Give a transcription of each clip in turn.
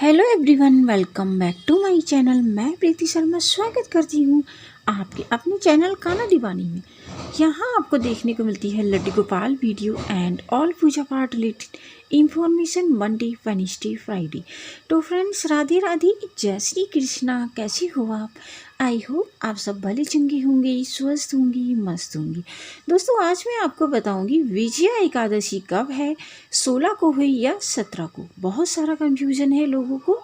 Hello everyone, welcome back to my channel. मैं प्रीति शर्मा स्वागत करती हूँ आपके अपने चैनल काना दीवानी में। यहाँ आपको देखने को मिलती है Laddu Gopal video and all पूजा पाठ related information Monday Wednesday Friday. तो फ्रेंड्स, राधे राधे, जय श्री कृष्णा। कैसी हो आप? आई होप आप सब भले चंगे होंगे, स्वस्थ होंगी, मस्त होंगी। दोस्तों, आज मैं आपको बताऊंगी विजया एकादशी कब है, 16 को हुई या 17 को। बहुत सारा कंफ्यूजन है लोगों को,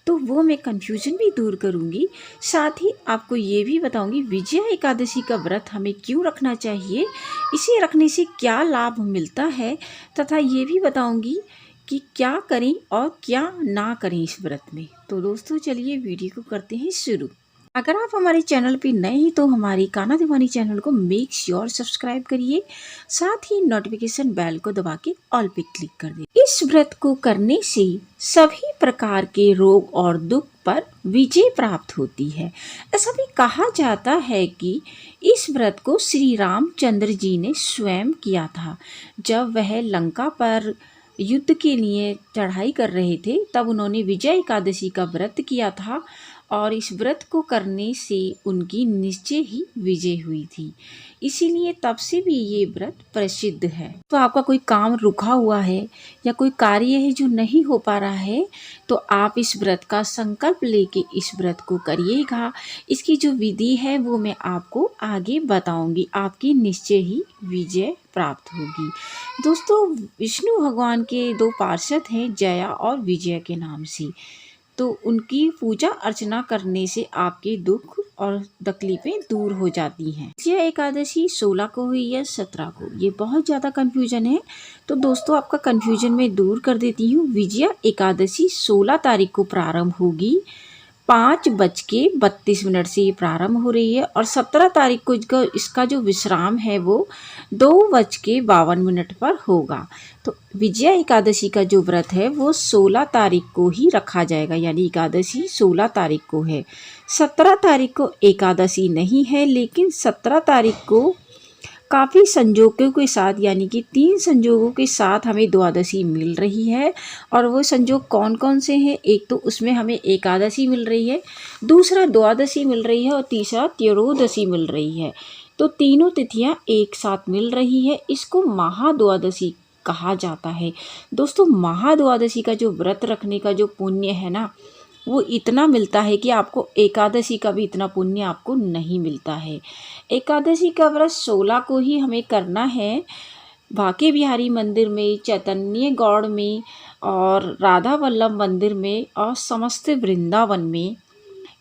तो वो मैं कंफ्यूजन भी दूर करूंगी। साथ ही आपको ये भी बताऊंगी विजया एकादशी का व्रत हमें क्यों रखना चाहिए, इसे रखने से क्या लाभ मिलता है, तथा ये भी बताऊंगी कि क्या करें और क्या ना करें इस व्रत में। तो दोस्तों, चलिए वीडियो को करते हैं शुरू। अगर आप हमारे चैनल पे नए हैं तो हमारी काना दीवानी चैनल को मेक श्योर सब्सक्राइब करिए, साथ ही नोटिफिकेशन बेल को दबा के ऑल पे क्लिक कर दीजिए। इस व्रत को करने से सभी प्रकार के रोग और दुख पर विजय प्राप्त होती है। ऐसा भी कहा जाता है कि इस व्रत को श्री रामचंद्र जी ने स्वयं किया था। जब वह लंका पर युद्ध के लिए चढ़ाई कर रहे थे, तब उन्होंने विजय एकादशी का व्रत किया था और इस व्रत को करने से उनकी निश्चय ही विजय हुई थी। इसीलिए तब से भी ये व्रत प्रसिद्ध है। तो आपका कोई काम रुका हुआ है या कोई कार्य है जो नहीं हो पा रहा है, तो आप इस व्रत का संकल्प लेके इस व्रत को करिएगा। इसकी जो विधि है वो मैं आपको आगे बताऊंगी, आपकी निश्चय ही विजय प्राप्त होगी। दोस्तों, विष्णु भगवान के दो पार्षद हैं, जया और विजय के नाम से। तो उनकी पूजा अर्चना करने से आपके दुख और तकलीफें दूर हो जाती हैं। विजया एकादशी 16 को हुई या 17 को, ये बहुत ज़्यादा कन्फ्यूजन है। तो दोस्तों, आपका कन्फ्यूजन मैं दूर कर देती हूँ। विजया एकादशी 16 तारीख को प्रारंभ होगी, 5:32 से ये प्रारंभ हो रही है और 17 तारीख को इसका जो विश्राम है वो 2:52 पर होगा। तो विजया एकादशी का जो व्रत है वो 16 तारीख को ही रखा जाएगा, यानी एकादशी 16 तारीख को है। 17 तारीख को एकादशी नहीं है, लेकिन 17 तारीख को काफ़ी संजोगों के साथ, यानी कि 3 संजोगों के साथ हमें द्वादशी मिल रही है। और वो संजोग कौन कौन से हैं? एक तो उसमें हमें एकादशी मिल रही है, दूसरा द्वादशी मिल रही है और तीसरा त्रयोदशी मिल रही है। तो तीनों तिथियां एक साथ मिल रही है। इसको महाद्वादशी कहा जाता है। दोस्तों, महाद्वादशी का जो व्रत रखने का जो पुण्य है ना, वो इतना मिलता है कि आपको एकादशी का भी इतना पुण्य आपको नहीं मिलता है। एकादशी का व्रत 16 को ही हमें करना है। बांके बिहारी मंदिर में, चैतन्य गौड़ में और राधा वल्लभ मंदिर में और समस्त वृंदावन में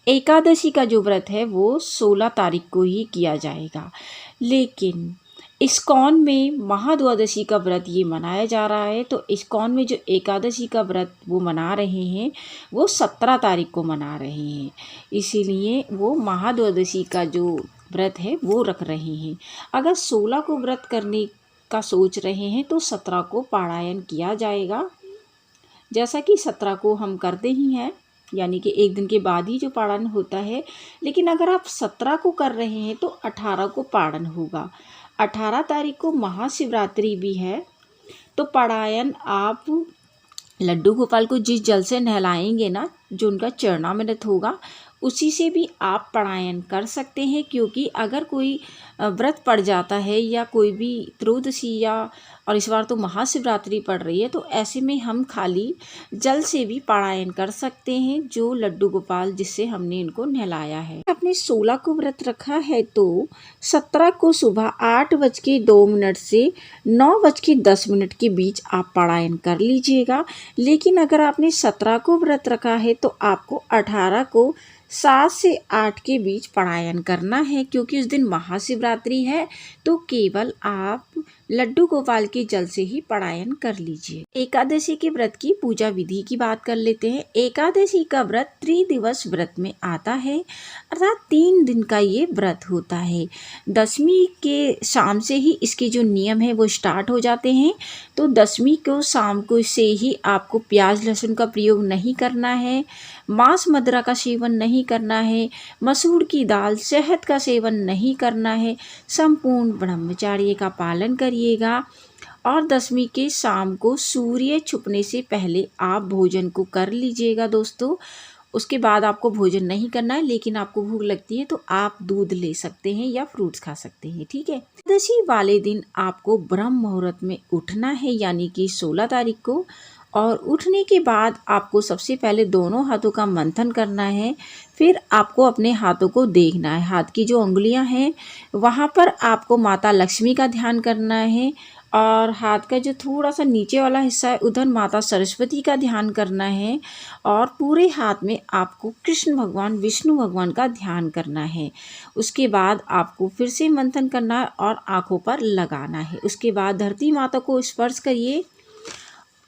एकादशी का जो व्रत है वो 16 तारीख को ही किया जाएगा। लेकिन इस्कॉन में महाद्वादशी का व्रत ये मनाया जा रहा है। तो इस्कॉन में जो एकादशी का व्रत वो मना रहे हैं वो 17 तारीख को मना रहे हैं, इसीलिए वो महाद्वादशी का जो व्रत है वो रख रहे हैं। अगर 16 को व्रत करने का सोच रहे हैं तो 17 को पारायण किया जाएगा, जैसा कि 17 को हम करते ही हैं, यानी कि एक दिन के बाद ही जो पारण होता है। लेकिन अगर आप 17 को कर रहे हैं तो 18 को पारण होगा। 18 तारीख को महाशिवरात्रि भी है। तो पारायण आप लड्डू गोपाल को जिस जल से नहलाएंगे ना, जो उनका चरणामृत होगा, उसी से भी आप पारायण कर सकते हैं। क्योंकि अगर कोई व्रत पड़ जाता है या कोई भी त्रयोदशी या और इस बार तो महाशिवरात्रि पड़ रही है, तो ऐसे में हम खाली जल से भी पारायण कर सकते हैं, जो लड्डू गोपाल जिससे हमने इनको नहलाया है। आपने 16 को व्रत रखा है तो 17 को सुबह 8:02 से 9:10 के बीच आप पारायण कर लीजिएगा। लेकिन अगर आपने 17 को व्रत रखा है तो आपको 18 को 7 से 8 के बीच पारायण करना है, क्योंकि उस दिन महाशिवरात्रि है। तो केवल आप लड्डू गोपाल के जल से ही पारायण कर लीजिए। एकादशी के व्रत की पूजा विधि की बात कर लेते हैं। एकादशी का व्रत त्रिदिवस व्रत में आता है, अर्थात 3 दिन का ये व्रत होता है। दशमी के शाम से ही इसके जो नियम है वो स्टार्ट हो जाते हैं। तो दशमी को शाम को से ही आपको प्याज लहसुन का प्रयोग नहीं करना है, मांस मदिरा का सेवन नहीं करना है, मसूर की दाल शहद का सेवन नहीं करना है, संपूर्ण ब्रह्मचर्य का पालन करिएगा। और 10वीं के शाम को सूर्य छुपने से पहले आप भोजन को कर लीजिएगा दोस्तों। उसके बाद आपको भोजन नहीं करना है, लेकिन आपको भूख लगती है तो आप दूध ले सकते हैं या फ्रूट्स खा सकते हैं, ठीक है। एकादशी वाले दिन आपको ब्रह्म मुहूर्त में उठना है, यानी कि 16 तारीख को। और उठने के बाद आपको सबसे पहले दोनों हाथों का मंथन करना है। फिर आपको अपने हाथों को देखना है, हाथ की जो उंगलियां हैं वहाँ पर आपको माता लक्ष्मी का ध्यान करना है, और हाथ का जो थोड़ा सा नीचे वाला हिस्सा है उधर माता सरस्वती का ध्यान करना है। और पूरे हाथ में आपको कृष्ण भगवान विष्णु भगवान का ध्यान करना है। उसके बाद आपको फिर से मंथन करना है और आँखों पर लगाना है। उसके बाद धरती माता को स्पर्श करिए।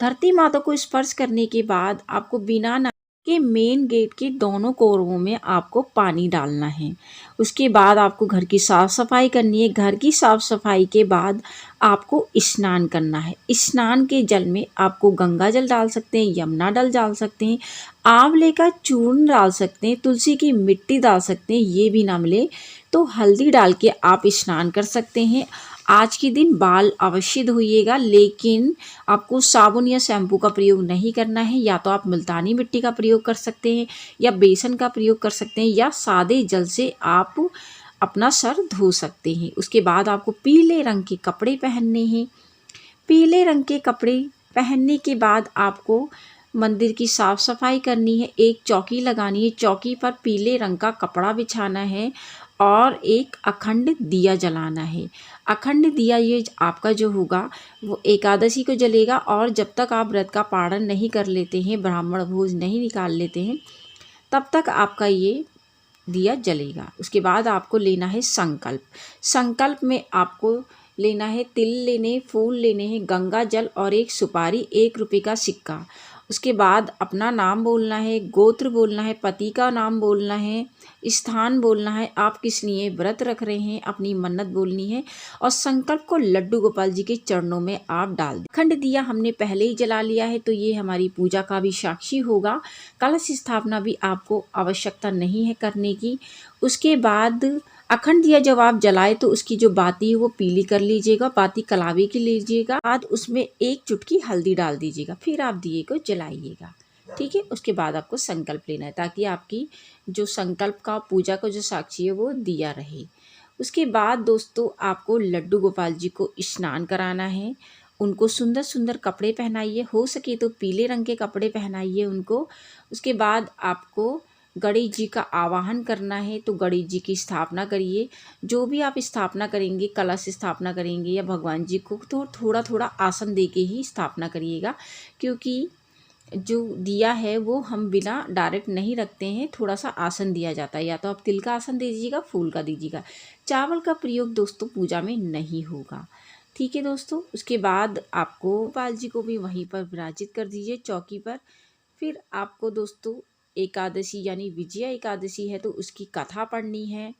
धरती माता को स्पर्श करने के बाद आपको बिना नहा के मेन गेट के दोनों कोरों में आपको पानी डालना है। उसके बाद आपको घर की साफ़ सफाई करनी है। घर की साफ़ सफाई के बाद आपको स्नान करना है। स्नान के जल में आपको गंगा जल डाल सकते हैं, यमुना जल डाल सकते हैं, आंवले का चूर्ण डाल सकते हैं, तुलसी की मिट्टी डाल सकते हैं। ये भी ना मिले तो हल्दी डाल के आप स्नान कर सकते हैं। आज के दिन बाल अवश्य धोइएगा, लेकिन आपको साबुन या शैम्पू का प्रयोग नहीं करना है। या तो आप मुल्तानी मिट्टी का प्रयोग कर सकते हैं, या बेसन का प्रयोग कर सकते हैं, या सादे जल से आप अपना सर धो सकते हैं। उसके बाद आपको पीले रंग के कपड़े पहनने हैं। पीले रंग के कपड़े पहनने के बाद आपको मंदिर की साफ़ सफाई करनी है। एक चौकी लगानी है, चौकी पर पीले रंग का कपड़ा बिछाना है और एक अखंड दिया जलाना है। अखंड दिया ये आपका जो होगा वो एकादशी को जलेगा, और जब तक आप व्रत का पारण नहीं कर लेते हैं, ब्राह्मण भोज नहीं निकाल लेते हैं, तब तक आपका ये दिया जलेगा। उसके बाद आपको लेना है संकल्प। संकल्प में आपको लेना है तिल लेने, फूल लेने हैं, गंगा जल और एक सुपारी, 1 रुपये का सिक्का। उसके बाद अपना नाम बोलना है, गोत्र बोलना है, पति का नाम बोलना है, स्थान बोलना है, आप किस लिए व्रत रख रहे हैं, अपनी मन्नत बोलनी है, और संकल्प को लड्डू गोपाल जी के चरणों में आप डाल दें। अखंड दिया हमने पहले ही जला लिया है, तो ये हमारी पूजा का भी साक्षी होगा। कलश स्थापना भी आपको आवश्यकता नहीं है करने की। उसके बाद अखंड दिया जब आप जलाए तो उसकी जो बाती है वो पीली कर लीजिएगा, बाती कलावी की लीजिएगा, बाद उसमें 1 चुटकी हल्दी डाल दीजिएगा, फिर आप दिए को जलाइएगा, ठीक है। उसके बाद आपको संकल्प लेना है, ताकि आपकी जो संकल्प का पूजा का जो साक्षी है वो दिया रहे। उसके बाद दोस्तों आपको लड्डू गोपाल जी को स्नान कराना है। उनको सुंदर सुंदर कपड़े पहनाइए, हो सके तो पीले रंग के कपड़े पहनाइए उनको। उसके बाद आपको गणेश जी का आवाहन करना है, तो गणेश जी की स्थापना करिए। जो भी आप स्थापना करेंगे, कलश स्थापना करेंगे या भगवान जी को, तो थोड़ा थोड़ा आसन दे के ही स्थापना करिएगा, क्योंकि जो दिया है वो हम बिना डायरेक्ट नहीं रखते हैं, थोड़ा सा आसन दिया जाता है। या तो आप तिल का आसन दे दीजिएगा, फूल का दीजिएगा। चावल का प्रयोग दोस्तों पूजा में नहीं होगा, ठीक है दोस्तों। उसके बाद आपको गोपाल जी को भी वहीं पर विराजित कर दीजिए चौकी पर। फिर आपको दोस्तों एकादशी यानी विजया एकादशी है तो उसकी कथा पढ़नी है,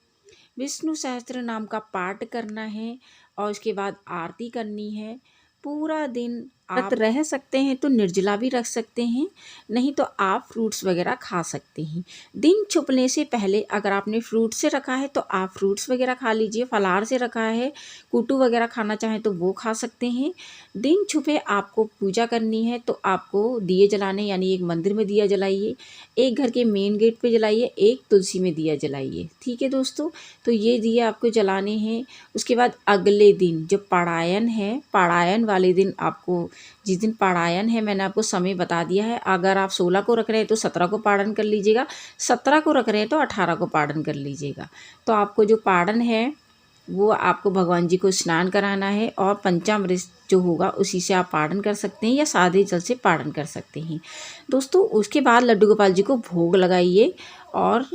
विष्णु सहस्त्र नाम का पाठ करना है, और उसके बाद आरती करनी है। पूरा दिन आप रह सकते हैं तो निर्जला भी रख सकते हैं, नहीं तो आप फ्रूट्स वगैरह खा सकते हैं। दिन छुपने से पहले अगर आपने फ्रूट से रखा है तो आप फ्रूट्स वगैरह खा लीजिए, फलाहार से रखा है, कुटू वगैरह खाना चाहें तो वो खा सकते हैं। दिन छुपे आपको पूजा करनी है तो आपको दिए जलाने, यानी एक मंदिर में दिया जलाइए, एक घर के मेन गेट पे जलाइए, एक तुलसी में दिया जलाइए, ठीक है दोस्तों। तो ये दिए आपको जलाने हैं। उसके बाद अगले दिन जो पारायण है, पारायण वाले दिन आपको, जिस दिन पारायण है मैंने आपको समय बता दिया है। अगर आप 16 को रख रहे हैं तो 17 को पारण कर लीजिएगा, 17 को रख रहे हैं तो 18 को पारण कर लीजिएगा। तो आपको जो पारण है वो आपको भगवान जी को स्नान कराना है, और पंचामृत जो होगा उसी से आप पारण कर सकते हैं, या सादे जल से पारण कर सकते हैं दोस्तों। उसके बाद लड्डू गोपाल जी को भोग लगाइए, और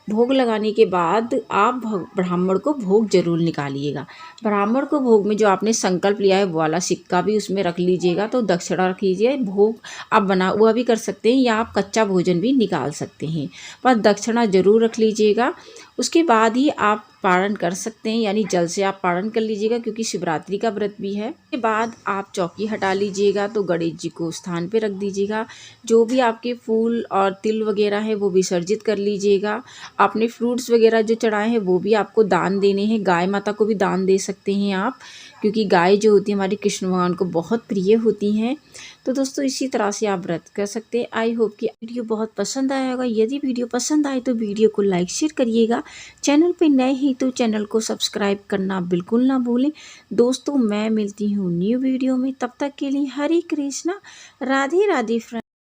भोग लगाने के बाद आप ब्राह्मण को भोग जरूर निकालिएगा। ब्राह्मण को भोग में जो आपने संकल्प लिया है वो वाला सिक्का भी उसमें रख लीजिएगा, तो दक्षिणा रख लीजिए। भोग आप बना हुआ भी कर सकते हैं, या आप कच्चा भोजन भी निकाल सकते हैं, पर दक्षिणा जरूर रख लीजिएगा। उसके बाद ही आप पारण कर सकते हैं, यानी जल से आप पारण कर लीजिएगा, क्योंकि शिवरात्रि का व्रत भी है। उसके बाद आप चौकी हटा लीजिएगा, तो गणेश जी को स्थान पे रख दीजिएगा। जो भी आपके फूल और तिल वगैरह है वो विसर्जित कर लीजिएगा। आपने फ्रूट्स वगैरह जो चढ़ाए हैं वो भी आपको दान देने हैं, गाय माता को भी दान दे सकते हैं आप, क्योंकि गाय जो होती है हमारे कृष्ण भगवान को बहुत प्रिय होती हैं। तो दोस्तों इसी तरह से आप व्रत कर सकते हैं। आई होप कि वीडियो बहुत पसंद आया होगा। यदि वीडियो पसंद आए तो वीडियो को लाइक शेयर करिएगा। चैनल पे नए हैं तो चैनल को सब्सक्राइब करना बिल्कुल ना भूलें। दोस्तों मैं मिलती हूँ न्यू वीडियो में, तब तक के लिए हरे कृष्णा, राधे राधे फ्रेंड।